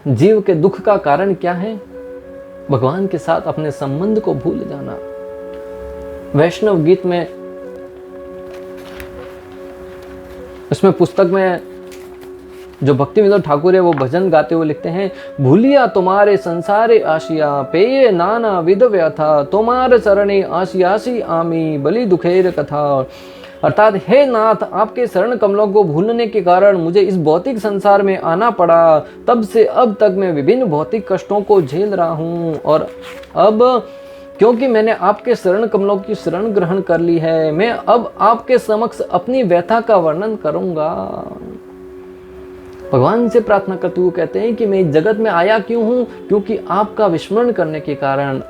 जीव के दुख का कारण क्या है? भगवान के साथ अपने संबंध को भूल जाना। वैष्णव गीत में, इसमें पुस्तक में जो भक्ति विनोद ठाकुर है वो भजन गाते हुए लिखते हैं, भूलिया तुम्हारे संसारे आशिया, पेये नाना विध व्यथा, तुम्हारे चरणे आशियासी आमी, बलि दुखेर कथा। अर्थात हे नाथ, आपके शरण कमलों को भूलने के कारण मुझे इस भौतिक संसार में आना पड़ा। तब से अब तक मैं विभिन्न भौतिक कष्टों को झेल रहा हूँ, और अब क्योंकि मैंने आपके शरण कमलों की शरण ग्रहण कर ली है, मैं अब आपके समक्ष अपनी व्यथा का वर्णन करूंगा। भगवान से प्रार्थना करते हुए कहते हैं कि मैं इस जगत में आया क्यों हूं? क्योंकि आपका विस्मरण करने के कारण,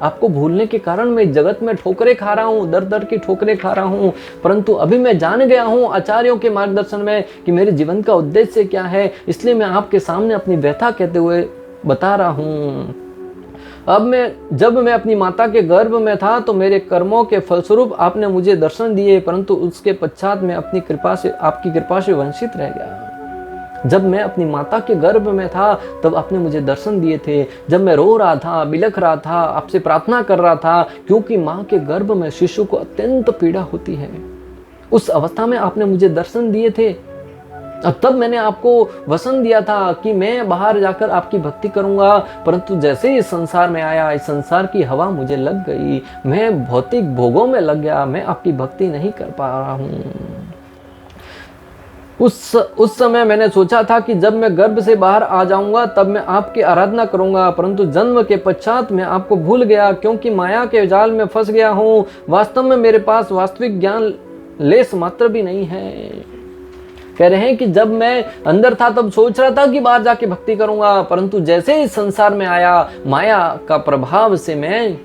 आपको भूलने के कारण मैं इस जगत में ठोकरें खा रहा हूं, दर दर की ठोकरें खा रहा हूं। परंतु अभी मैं जान गया हूं आचार्यों के मार्गदर्शन में कि मेरे जीवन का उद्देश्य क्या है, इसलिए मैं आपके सामने अपनी व्यथा कहते हुए बता रहा हूं। जब मैं अपनी माता के गर्भ में था तो मेरे कर्मों के फलस्वरूप आपने मुझे दर्शन दिए, परंतु उसके पश्चात मैं अपनी कृपा से, आपकी कृपा से वंचित रह गया। जब मैं अपनी माता के गर्भ में था तब आपने मुझे दर्शन दिए थे। जब मैं रो रहा था, बिलख रहा था, आपसे प्रार्थना कर रहा था, क्योंकि माँ के गर्भ में शिशु को अत्यंत पीड़ा होती है, उस अवस्था में आपने मुझे दर्शन दिए थे। अब तब मैंने आपको वचन दिया था कि मैं बाहर जाकर आपकी भक्ति करूंगा, परंतु जैसे ही इस संसार में आया, इस संसार की हवा मुझे लग गई, मैं भौतिक भोगों में लग गया, मैं आपकी भक्ति नहीं कर पा रहा हूं। उस समय मैंने सोचा था कि जब मैं गर्भ से बाहर आ जाऊंगा तब मैं आपकी आराधना करूंगा, परंतु जन्म के पश्चात मैं आपको भूल गया, क्योंकि माया के जाल में फंस गया हूं। वास्तव में मेरे पास वास्तविक ज्ञान लेस मात्र भी नहीं है। कह रहे हैं कि जब मैं अंदर था तब सोच रहा था कि बाहर जाके भक्ति करूंगा, परंतु जैसे इस संसार में आया, माया का प्रभाव से मैं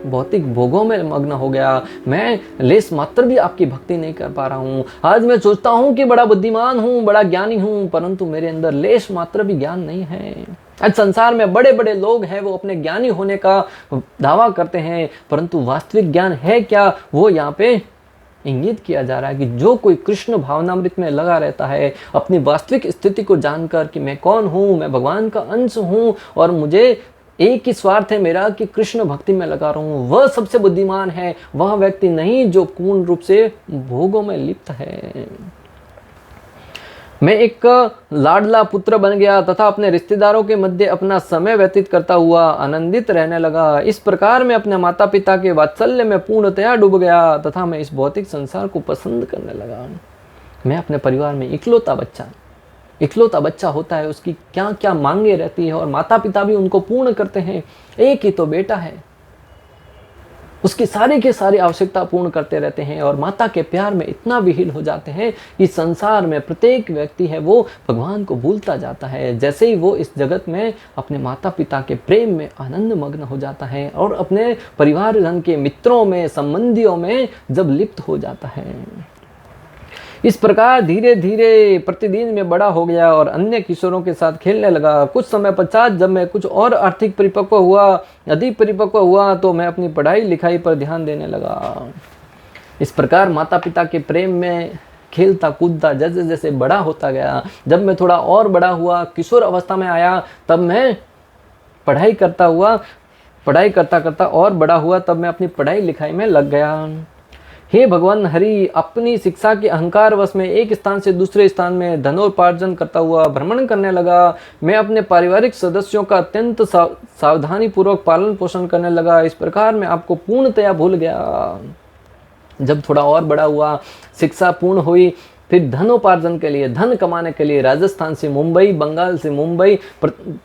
भौतिक भोगों में मग्न हो गया, मैं लेस मात्र भी आपकी भक्ति नहीं कर पा रहा हूँ। आज मैं सोचता हूँ कि बड़ा बुद्धिमान हूँ, बड़ा ज्ञानी हूँ, परंतु मेरे अंदर लेस मात्र भी ज्ञान नहीं है। आज संसार में बड़े बड़े लोग हैं, वो अपने ज्ञानी होने का दावा करते हैं, परंतु वास्तविक ज्ञान है क्या, वो यहाँ पे इंगित किया जा रहा है कि जो कोई कृष्ण भावनामृत में लगा रहता है, अपनी वास्तविक स्थिति को जानकर कि मैं कौन हूँ, मैं भगवान का अंश हूँ और मुझे एक ही स्वार्थ है मेरा कि कृष्ण भक्ति में लगा रहा हूँ, वह सबसे बुद्धिमान है। वह व्यक्ति नहीं जो पूर्ण रूप से भोगों में लिप्त है। मैं एक लाडला पुत्र बन गया तथा अपने रिश्तेदारों के मध्य अपना समय व्यतीत करता हुआ आनंदित रहने लगा। इस प्रकार मैं अपने माता पिता के वात्सल्य में पूर्णतया डूब गया तथा मैं इस भौतिक संसार को पसंद करने लगा। मैं अपने परिवार में इकलौता बच्चा होता है, उसकी क्या क्या मांगे रहती है और माता पिता भी उनको पूर्ण करते हैं। एक ही तो बेटा है, उसकी सारी की सारी आवश्यकता पूर्ण करते रहते हैं और माता के प्यार में इतना विहीन हो जाते हैं कि संसार में प्रत्येक व्यक्ति है वो भगवान को भूलता जाता है। जैसे ही वो इस जगत में अपने माता पिता के प्रेम में आनंद मग्न हो जाता है और अपने परिवारजन के मित्रों में, संबंधियों में जब लिप्त हो जाता है। इस प्रकार धीरे धीरे प्रतिदिन में बड़ा हो गया और अन्य किशोरों के साथ खेलने लगा। कुछ समय पश्चात जब मैं कुछ और आर्थिक परिपक्व हुआ, अधिक परिपक्व हुआ, तो मैं अपनी पढ़ाई लिखाई पर ध्यान देने लगा। इस प्रकार माता पिता के प्रेम में खेलता कूदता जैसे जैसे बड़ा होता गया। जब मैं थोड़ा और बड़ा हुआ, किशोर अवस्था में आया, तब मैं पढ़ाई करता करता और बड़ा हुआ, तब मैं अपनी पढ़ाई लिखाई में लग गया। हे भगवान हरि, अपनी शिक्षा के अहंकार वश में एक स्थान से दूसरे स्थान में धनोपार्जन करता हुआ भ्रमण करने लगा। मैं अपने पारिवारिक सदस्यों का अत्यंत सावधानी पूर्वक पालन पोषण करने लगा। इस प्रकार मैं आपको पूर्णतया भूल गया। जब थोड़ा और बड़ा हुआ, शिक्षा पूर्ण हुई, फिर धनोपार्जन के लिए, धन कमाने के लिए राजस्थान से मुंबई, बंगाल से मुंबई,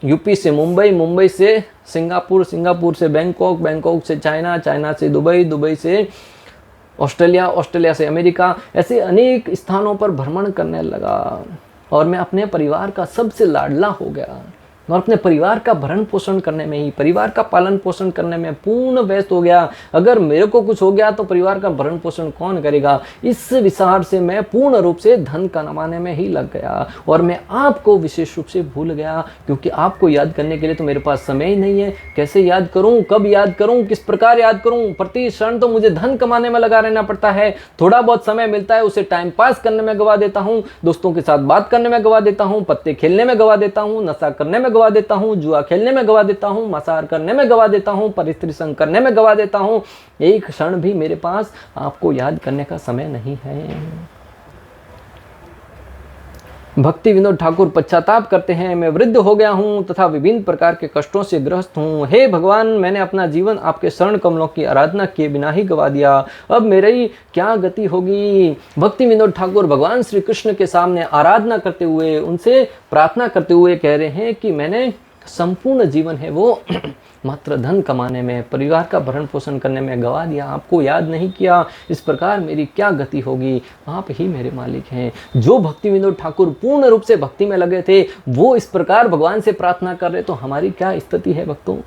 यूपी से मुंबई, मुंबई से सिंगापुर, सिंगापुर से बैंकॉक, बैंकॉक से चाइना, चाइना से दुबई, दुबई से ऑस्ट्रेलिया, ऑस्ट्रेलिया से अमेरिका, ऐसे अनेक स्थानों पर भ्रमण करने लगा और मैं अपने परिवार का सबसे लाडला हो गया। और अपने परिवार का भरण पोषण करने में ही, परिवार का पालन पोषण करने में पूर्ण व्यस्त हो गया। अगर मेरे को कुछ हो गया तो परिवार का भरण पोषण कौन करेगा, इस विचार से मैं पूर्ण रूप से धन कमाने में ही लग गया और मैं आपको विशेष रूप से भूल गया, क्योंकि आपको याद करने के लिए तो मेरे पास समय ही नहीं है। कैसे याद करूं, कब याद करूं, किस प्रकार याद करूं, प्रति क्षण तो मुझे धन कमाने में लगा रहना पड़ता है। थोड़ा बहुत समय मिलता है उसे टाइम पास करने में गवा देता हूं, दोस्तों के साथ बात करने में गवा देता हूं, पत्ते खेलने में गवा देता हूं, नशा करने में गवा देता हूं, जुआ खेलने में गवा देता हूं, मसार करने में गवा देता हूं, परिस्त्री संग करने में गवा देता हूं। एक क्षण भी मेरे पास आपको याद करने का समय नहीं है। भक्ति विनोद ठाकुर पश्चाताप करते हैं, मैं वृद्ध हो गया हूँ तथा विभिन्न प्रकार के कष्टों से ग्रस्त हूँ। हे भगवान, मैंने अपना जीवन आपके शरण कमलों की आराधना किए बिना ही गवा दिया, अब मेरी क्या गति होगी। भक्ति विनोद ठाकुर भगवान श्री कृष्ण के सामने आराधना करते हुए, उनसे प्रार्थना करते हुए कह रहे हैं कि मैंने संपूर्ण जीवन है वो मात्र धन कमाने में, परिवार का भरण पोषण करने में गवा दिया, आपको याद नहीं किया। इस प्रकार मेरी क्या गति होगी, आप ही मेरे मालिक हैं। जो भक्ति विनोद ठाकुर पूर्ण रूप से भक्ति में लगे थे वो इस प्रकार भगवान से प्रार्थना कर रहे, तो हमारी क्या स्थिति है भक्तों।